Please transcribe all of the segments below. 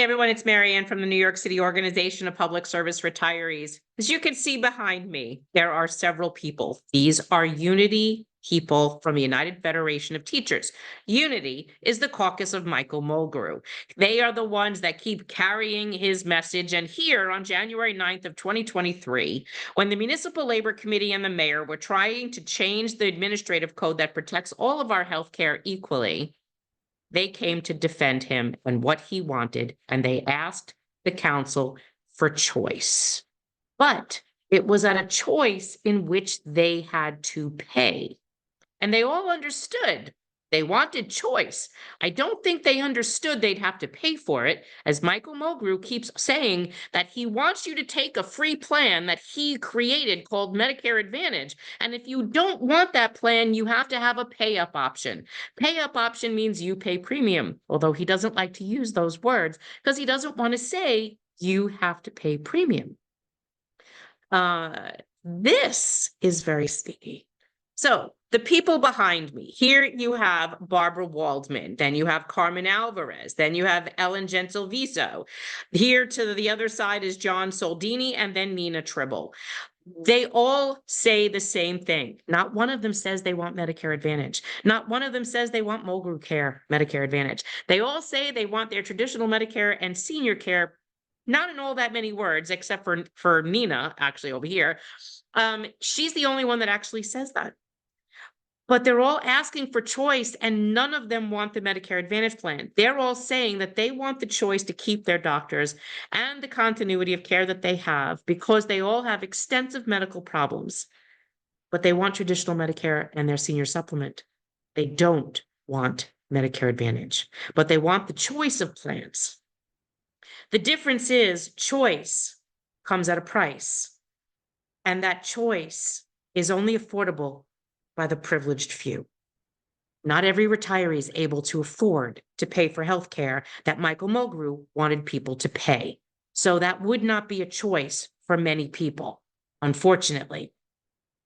Hey everyone, it's Marianne from the New York City Organization of Public Service Retirees. As you can see behind me, there are several people. These are Unity people from the United Federation of Teachers. Unity is the caucus of Michael Mulgrew. They are the ones that keep carrying his message. And here on January 9th of 2023, when the Municipal Labor Committee and the mayor were trying to change the administrative code that protects all of our healthcare equally, they came to defend him and what he wanted, and they asked the council for choice. But it was at a choice in which they had to pay. And they all understood they wanted choice. I don't think they understood they'd have to pay for it, as Michael Mulgrew keeps saying that he wants you to take a free plan that he created called Medicare Advantage. And if you don't want that plan, you have to have a pay-up option. Pay-up option means you pay premium, although he doesn't like to use those words because he doesn't want to say you have to pay premium. This is very sneaky. So the people behind me, here you have Barbara Waldman, then you have Carmen Alvarez, then you have Ellen Gentleviso. Here to the other side is John Soldini, and then Nina Tribble. They all say the same thing. Not one of them says they want Medicare Advantage. Not one of them says they want Mulgrew Care, Medicare Advantage. They all say they want their traditional Medicare and senior care, not in all that many words, except for Nina, actually over here. She's the only one that actually says that. But they're all asking for choice, and none of them want the Medicare Advantage plan. They're all saying that they want the choice to keep their doctors and the continuity of care that they have because they all have extensive medical problems. But they want traditional Medicare and their senior supplement. They don't want Medicare Advantage, but they want the choice of plans. The difference is choice comes at a price, and that choice is only affordable by the privileged few. Not every retiree is able to afford to pay for health care that Michael Mulgrew wanted people to pay. So that would not be a choice for many people, unfortunately.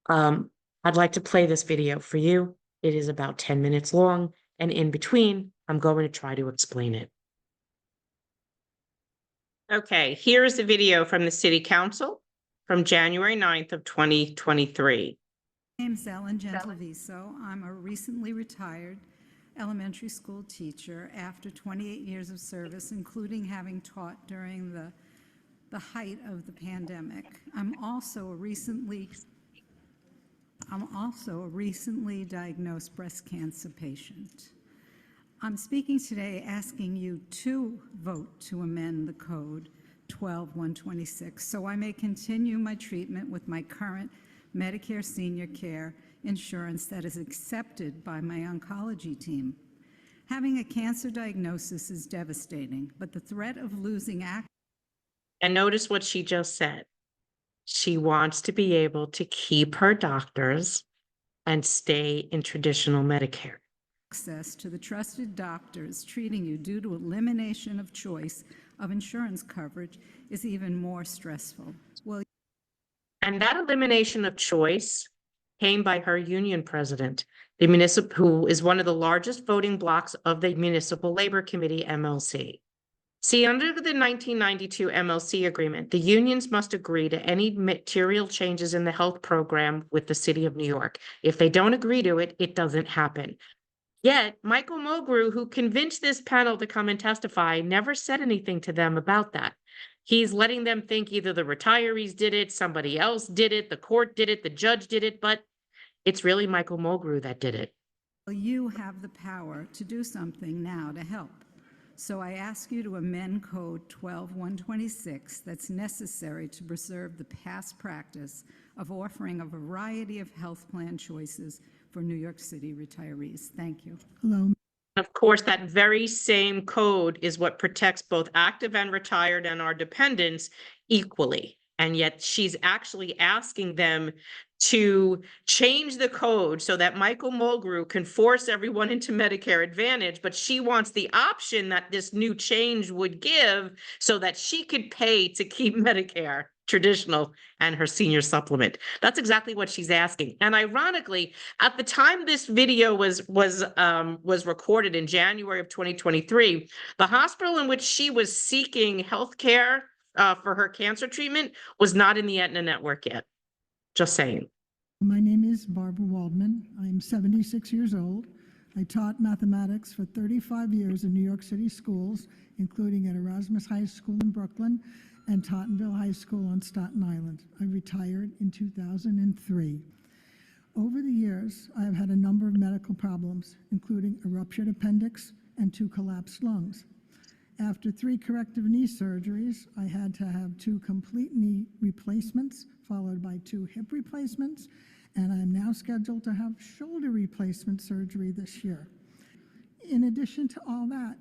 I'd like to play this video for you. It is about 10 minutes long, and in between, I'm going to try to explain it. Okay, here's the video from the City Council from January 9th of 2023. My name is Ellen Gentleviso. I'm a recently retired elementary school teacher after 28 years of service, including having taught during the height of the pandemic. I'm also a recently diagnosed breast cancer patient. I'm speaking today asking you to vote to amend the code 12126 so I may continue my treatment with my current Medicare senior care insurance that is accepted by my oncology team. Having a cancer diagnosis is devastating, but the threat of losing access. And notice what she just said. She wants to be able to keep her doctors and stay in traditional Medicare. Access to the trusted doctors treating you due to elimination of choice of insurance coverage is even more stressful. And that elimination of choice came by her union president, who is one of the largest voting blocs of the Municipal Labor Committee, MLC. See, under the 1992 MLC agreement, the unions must agree to any material changes in the health program with the City of New York. If they don't agree to it, it doesn't happen. Yet, Michael Mulgrew, who convinced this panel to come and testify, never said anything to them about that. He's letting them think either the retirees did it, somebody else did it, the court did it, the judge did it, but it's really Michael Mulgrew that did it. You have the power to do something now to help. So I ask you to amend Code 12126 that's necessary to preserve the past practice of offering a variety of health plan choices for New York City retirees. Thank you. Hello. Of course, that very same code is what protects both active and retired and our dependents equally. And yet she's actually asking them to change the code so that Michael Mulgrew can force everyone into Medicare Advantage, but she wants the option that this new change would give so that she could pay to keep Medicare. traditional and her senior supplement? That's exactly what she's asking. And ironically, at the time this video was recorded in January of 2023, the hospital in which she was seeking health care for her cancer treatment was not in the Aetna network yet. Just saying. My name is Barbara Waldman. I'm 76 years old. I taught mathematics for 35 years in New York City schools, including at Erasmus High School in Brooklyn and Tottenville High School on Staten Island. I retired in 2003. Over the years, I have had a number of medical problems, including a ruptured appendix and 2 collapsed lungs. After 3 corrective knee surgeries, I had to have 2 complete knee replacements, followed by 2 hip replacements, and I'm now scheduled to have shoulder replacement surgery this year. In addition to all that,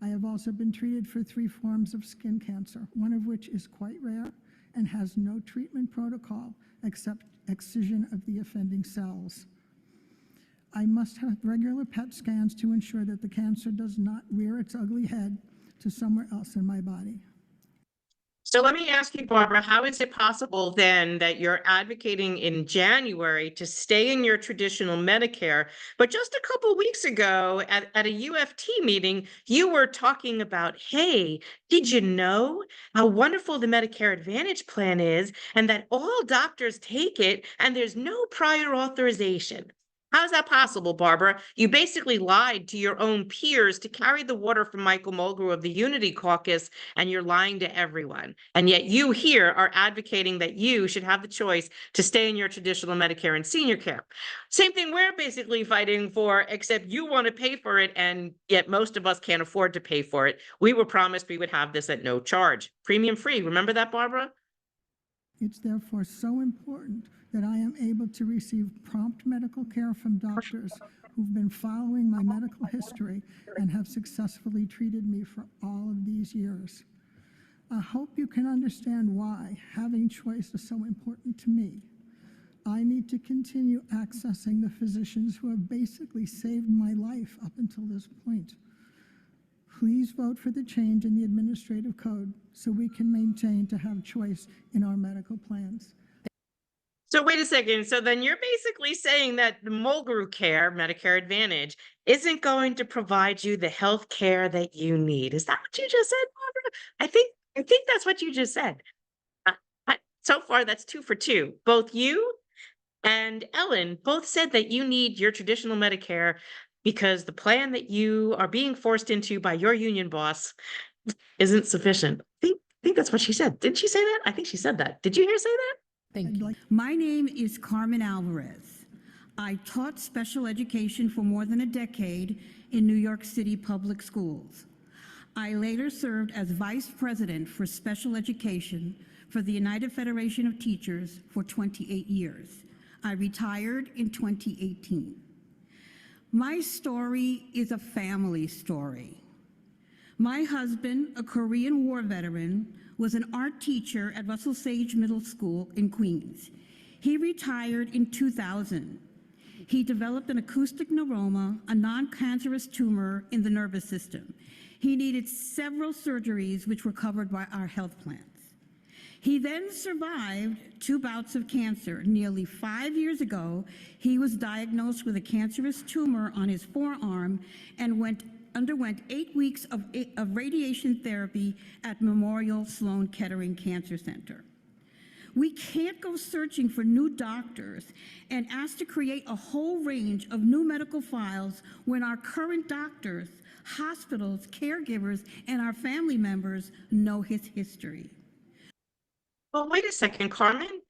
I have also been treated for 3 forms of skin cancer, one of which is quite rare and has no treatment protocol except excision of the offending cells. I must have regular PET scans to ensure that the cancer does not rear its ugly head to somewhere else in my body. So let me ask you, Barbara, how is it possible then that you're advocating in January to stay in your traditional Medicare, but just a couple weeks ago at a UFT meeting, you were talking about, hey, did you know how wonderful the Medicare Advantage plan is and that all doctors take it and there's no prior authorization? How is that possible, Barbara? You basically lied to your own peers to carry the water from Michael Mulgrew of the Unity Caucus, and you're lying to everyone. And yet you here are advocating that you should have the choice to stay in your traditional Medicare and senior care. Same thing we're basically fighting for, except you want to pay for it, and yet most of us can't afford to pay for it. We were promised we would have this at no charge. Premium free. Remember that, Barbara? It's therefore so important that I am able to receive prompt medical care from doctors who've been following my medical history and have successfully treated me for all of these years. I hope you can understand why having choice is so important to me. I need to continue accessing the physicians who have basically saved my life up until this point. Please vote for the change in the administrative code so we can maintain to have choice in our medical plans. So wait a second. So then you're basically saying that the Mulgrew care, Medicare Advantage, isn't going to provide you the health care that you need. Is that what you just said, Barbara? I think that's what you just said. So far, that's 2 for 2. Both you and Ellen both said that you need your traditional Medicare because the plan that you are being forced into by your union boss isn't sufficient. I think that's what she said. Didn't she say that? I think she said that. Did you hear her say that? Thank you. My name is Carmen Alvarez. I taught special education for more than a decade in New York City public schools. I later served as vice president for special education for the United Federation of Teachers for 28 years. I retired in 2018. My story is a family story. My husband, a Korean War veteran, was an art teacher at Russell Sage Middle School in Queens. He retired in 2000. He developed an acoustic neuroma, a non-cancerous tumor in the nervous system. He needed several surgeries which were covered by our health plans. He then survived 2 bouts of cancer. Nearly 5 years ago, he was diagnosed with a cancerous tumor on his forearm and underwent 8 weeks of radiation therapy at Memorial Sloan Kettering Cancer Center. We can't go searching for new doctors and ask to create a whole range of new medical files when our current doctors, hospitals, caregivers, and our family members know his history. Well, wait a second, Carmen.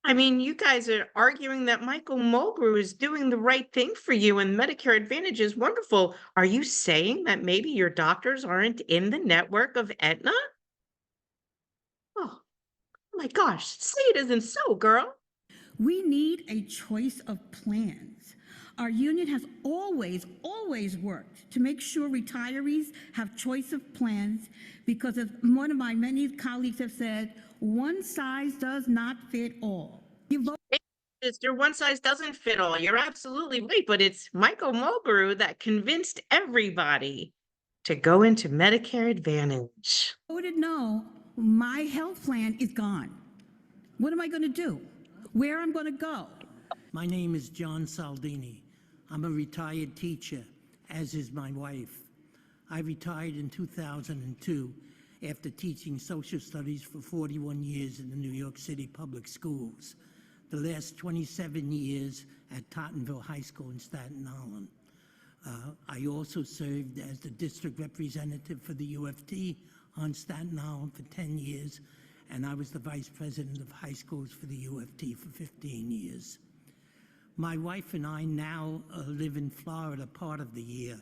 I mean, you guys are arguing that Michael Mulgrew is doing the right thing for you and Medicare Advantage is wonderful. Are you saying that maybe your doctors aren't in the network of Aetna? Oh my gosh, say it isn't so, girl. We need a choice of plans. Our union has always worked to make sure retirees have choice of plans because, as one of my many colleagues have said, one size does not fit all. Sister, one size doesn't fit all. You're absolutely right, but it's Michael Mulgrew that convinced everybody to go into Medicare Advantage. Voted no My health plan is gone. What am I going to do? Where am I going to go? My name is John Saldini. I'm a retired teacher, as is my wife. I retired in 2002 after teaching social studies for 41 years in the New York City public schools, the last 27 years at Tottenville High School in Staten Island. I also served as the district representative for the UFT on Staten Island for 10 years, and I was the vice president of high schools for the UFT for 15 years. My wife and I now live in Florida part of the year.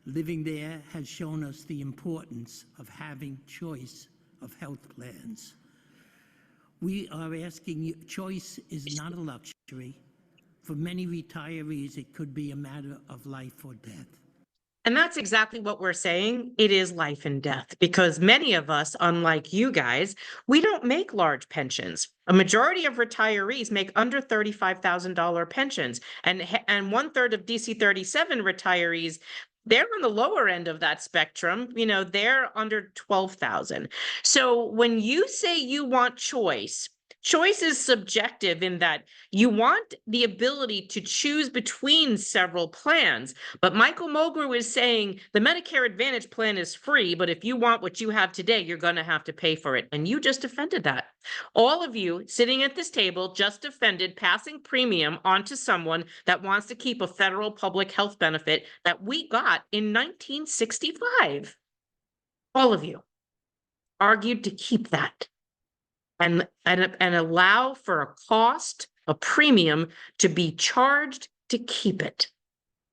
Living there has shown us the importance of having choice of health plans. We are asking you, choice is not a luxury. For many retirees, it could be a matter of life or death. And that's exactly what we're saying. It is life and death, because many of us, unlike you guys, we don't make large pensions. A majority of retirees make under $35,000 pensions, and 1/3 of DC 37 retirees, they're on the lower end of that spectrum. You know, they're under 12,000. So when you say you want choice, choice is subjective in that you want the ability to choose between several plans. But Michael Mulgrew is saying the Medicare Advantage plan is free, but if you want what you have today, you're going to have to pay for it. And you just defended that. All of you sitting at this table just defended passing premium onto someone that wants to keep a federal public health benefit that we got in 1965. All of you argued to keep that. And allow for a cost, a premium to be charged to keep it.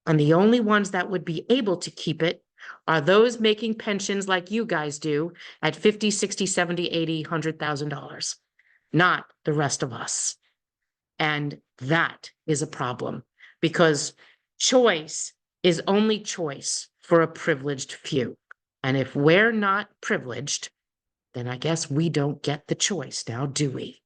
And the only ones that would be able to keep it are those making pensions like you guys do at $50,000, $60,000, $70,000, $80,000, $100,000, not the rest of us. And that is a problem, because choice is only choice for a privileged few. And if we're not privileged, then I guess we don't get the choice now, do we?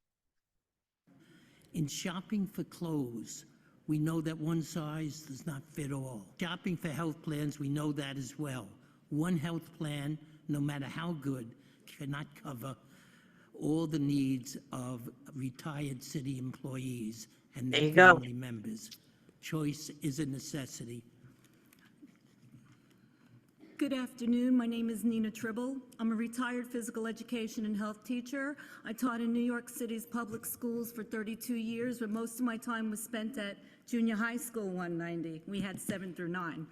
In shopping for clothes, we know that one size does not fit all. Shopping for health plans, we know that as well. One health plan, no matter how good, cannot cover all the needs of retired city employees and their family members. Choice is a necessity. Good afternoon. My name is Nina Tribble. I'm a retired physical education and health teacher. I taught in New York City's public schools for 32 years, but most of my time was spent at Junior High School 190. We had 7 through 9.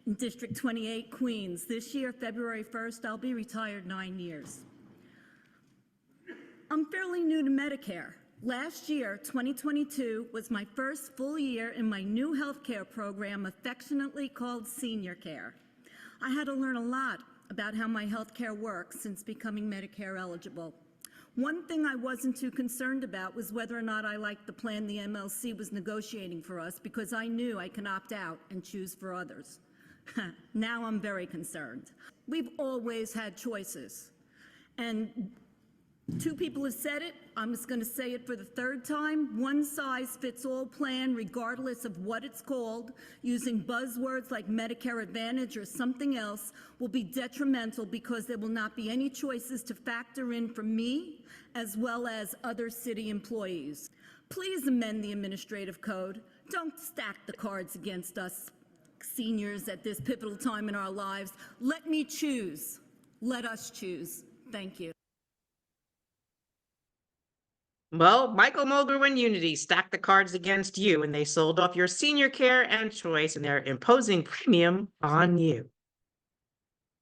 In District 28, Queens. This year, February 1st, I'll be retired 9 years. I'm fairly new to Medicare. Last year, 2022, was my first full year in my new healthcare program, affectionately called Senior Care. I had to learn a lot about how my health care works since becoming Medicare eligible. One thing I wasn't too concerned about was whether or not I liked the plan the MLC was negotiating for us, because I knew I can opt out and choose for others. Now I'm very concerned. We've always had choices. And 2 people have said it. I'm just going to say it for the 3rd time. One size fits all plan, regardless of what it's called, using buzzwords like Medicare Advantage or something else, will be detrimental, because there will not be any choices to factor in for me as well as other city employees. Please amend the administrative code. Don't stack the cards against us seniors at this pivotal time in our lives. Let me choose. Let us choose. Thank you. Well, Michael Mulgrew and Unity stacked the cards against you, and they sold off your senior care and choice, and they're imposing premium on you.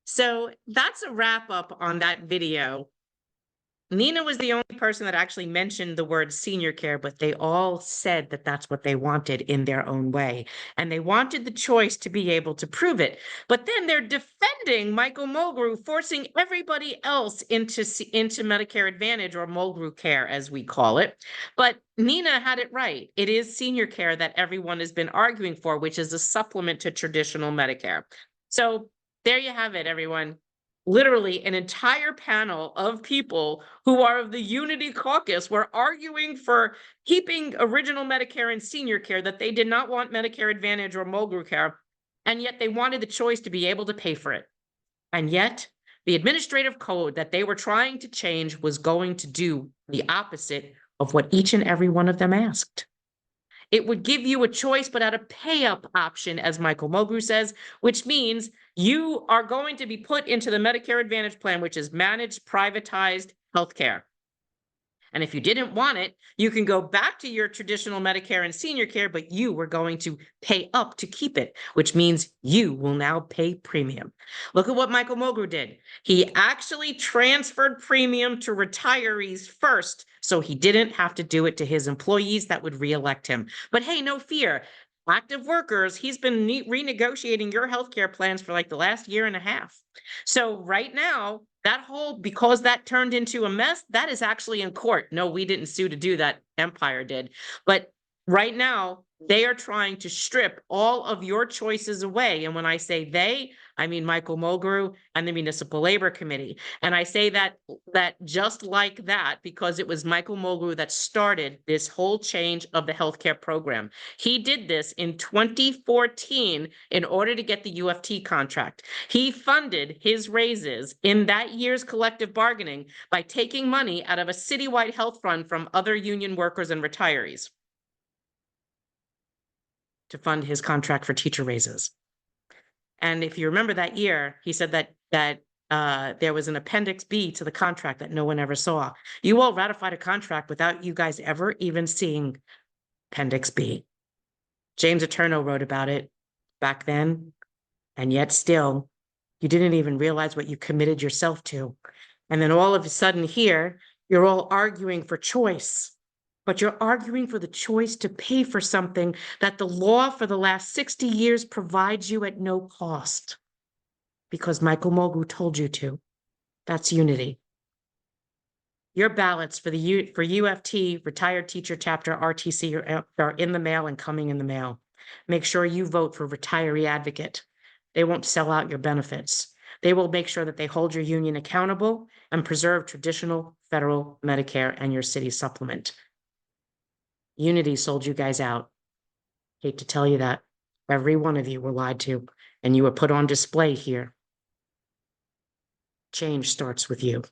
So that's a wrap up on that video. Nina was the only person that actually mentioned the word senior care, but they all said that that's what they wanted in their own way. And they wanted the choice to be able to prove it. But then they're defending Michael Mulgrew, forcing everybody else into Medicare Advantage, or Mulgrew care, as we call it. But Nina had it right. It is senior care that everyone has been arguing for, which is a supplement to traditional Medicare. So there you have it, everyone. Literally an entire panel of people who are of the Unity Caucus were arguing for keeping original Medicare and senior care, that they did not want Medicare Advantage or Mulgrew care, and yet they wanted the choice to be able to pay for it. And yet The administrative code that they were trying to change was going to do the opposite of what each and every one of them asked. It would give you a choice, but at a pay-up option, as Michael Mulgrew says, which means you are going to be put into the Medicare Advantage plan, which is managed, privatized healthcare. And if you didn't want it, you can go back to your traditional Medicare and senior care, but you were going to pay up to keep it, which means you will now pay premium. Look at what Michael Mulgrew did. He actually transferred premium to retirees first, so he didn't have to do it to his employees that would reelect him. But hey, no fear. Active workers, he's been renegotiating your healthcare plans for like the last year and a half. So right now, that whole, because that turned into a mess, that is actually in court. No, we didn't sue to do that. Empire did. But right now, they are trying to strip all of your choices away. And when I say they, I mean Michael Mulgrew and the Municipal Labor Committee. And I say that just like that, because it was Michael Mulgrew that started this whole change of the healthcare program. He did this in 2014 in order to get the UFT contract. He funded his raises in that year's collective bargaining by taking money out of a citywide health fund from other union workers and retirees to fund his contract for teacher raises. And if you remember that year, he said that there was an Appendix B to the contract that no one ever saw. You all ratified a contract without you guys ever even seeing Appendix B. James Eterno wrote about it back then, and yet still, you didn't even realize what you committed yourself to. And then all of a sudden here, you're all arguing for choice. But you're arguing for the choice to pay for something that the law for the last 60 years provides you at no cost. Because Michael Mulgrew told you to. That's unity. Your ballots for UFT, Retired Teacher Chapter, RTC are in the mail and coming in the mail. Make sure you vote for Retiree Advocate. They won't sell out your benefits. They will make sure that they hold your union accountable and preserve traditional federal Medicare and your city supplement. Unity sold you guys out. Hate to tell you that. Every one of you were lied to, and you were put on display here. Change starts with you.